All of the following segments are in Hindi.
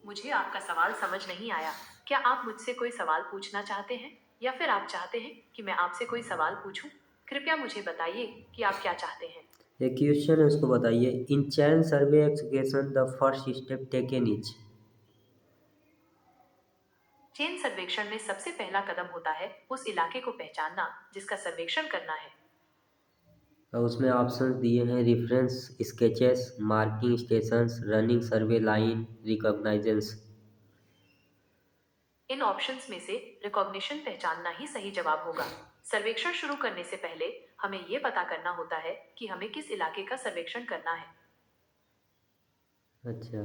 मुझे आपका सवाल समझ नहीं आया। क्या आप मुझसे कोई सवाल पूछना चाहते हैं या फिर आप चाहते हैं कि मैं आपसे कोई सवाल पूछूं? कृपया मुझे बताइए कि आप क्या चाहते हैं। एक क्वेश्चन है, उसको बताइए। In chain survey execution the first step taken is. Chain सर्वेक्षण में सबसे पहला कदम होता है उस इलाके को पहचानना जिसका सर्वेक्षण करना है। और उसमें ऑप्शंस दिए हैं: reference sketches, marking stations, running survey line, reconnaissance. इन ऑप्शंस में से रिकॉग्निशन पहचानना ही सही जवाब होगा। सर्वेक्षण शुरू करने से पहले हमें ये पता करना होता है कि हमें किस इलाके का सर्वेक्षण करना है। अच्छा,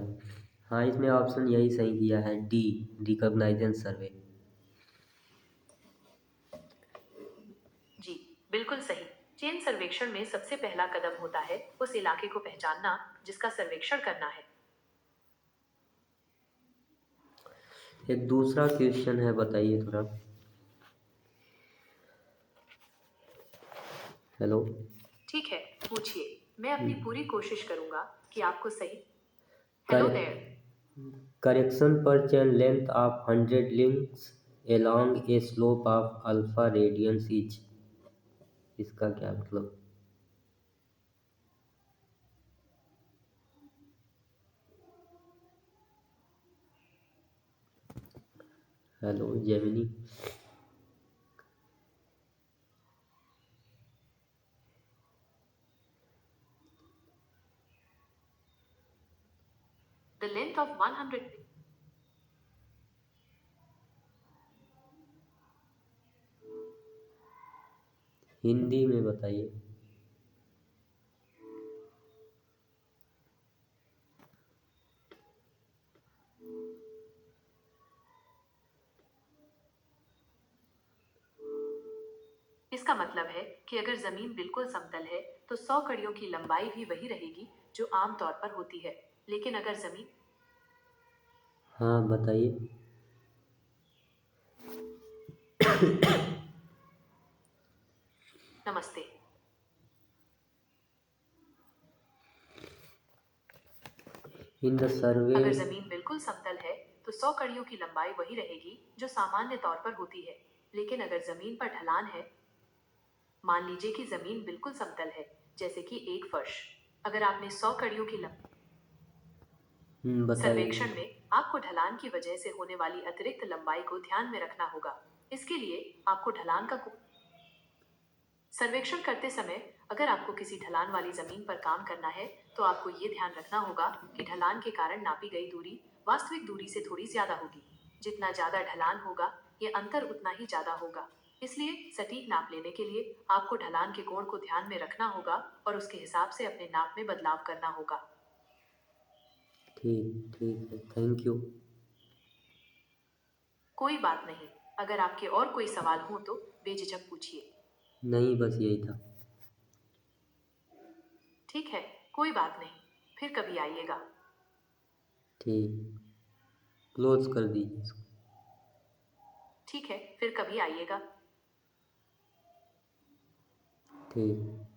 हाँ, इसमें ऑप्शन यही सही दिया है, डी, रिकॉग्नाइजेंस सर्वे। जी, बिल्कुल सही। चेन सर्वेक्षण में सबसे पहला कदम होता है उस इलाके को पहचानना जिसका सर्वेक्षण करना है। एक दूसरा क्वेश्चन है, बताइए थोड़ा। हेलो। ठीक है, पूछिए। मैं अपनी पूरी कोशिश करूंगा कि आपको सही। कर हेलो देयर। करेक्शन पर chain length of 100 links along A slope of alpha radiance is. इसका क्या मतलब? Hello Gemini. The length of 100। Hindi में बताइए। इसका मतलब है कि अगर जमीन बिल्कुल समतल है तो 100 कड़ियों की लंबाई भी वही रहेगी जो आम तौर पर होती है। लेकिन अगर जमीन। हाँ, बताइए। नमस्ते। In the survey. अगर जमीन बिल्कुल समतल है तो 100 कड़ियों की लंबाई वही रहेगी जो सामान्य तौर पर होती है। लेकिन अगर जमीन पर ढलान है। मान लीजिए कि जमीन बिल्कुल समतल है, जैसे कि एक फर्श। अगर आपने 100 कड़ियों की बताइए। सर्वेक्षण में आपको ढलान की वजह से होने वाली अतिरिक्त लंबाई को ध्यान में रखना होगा। इसके लिए आपको ढलान का सर्वेक्षण करते समय अगर आपको किसी ढलान वाली जमीन पर काम करना है तो आपको ये ध्यान रखना होगा कि ढलान के कारण नापी गई दूरी वास्तविक दूरी से थोड़ी ज्यादा होगी। जितना ज्यादा ढलान होगा ये अंतर उतना ही ज्यादा होगा। इसलिए सटीक नाप लेने के लिए आपको ढलान के कोण को ध्यान में रखना होगा और उसके हिसाब से अपने नाप में बदलाव करना होगा। ठीक ठीक है, थैंक यू। कोई बात नहीं। अगर आपके और कोई सवाल हो तो बेझिझक पूछिए। नहीं, बस यही था। ठीक है, कोई बात नहीं। फिर कभी आइएगा। ठीक, क्लोज कर दीजिए इसको। ठीक है, फिर कभी आइएगा। ठीक।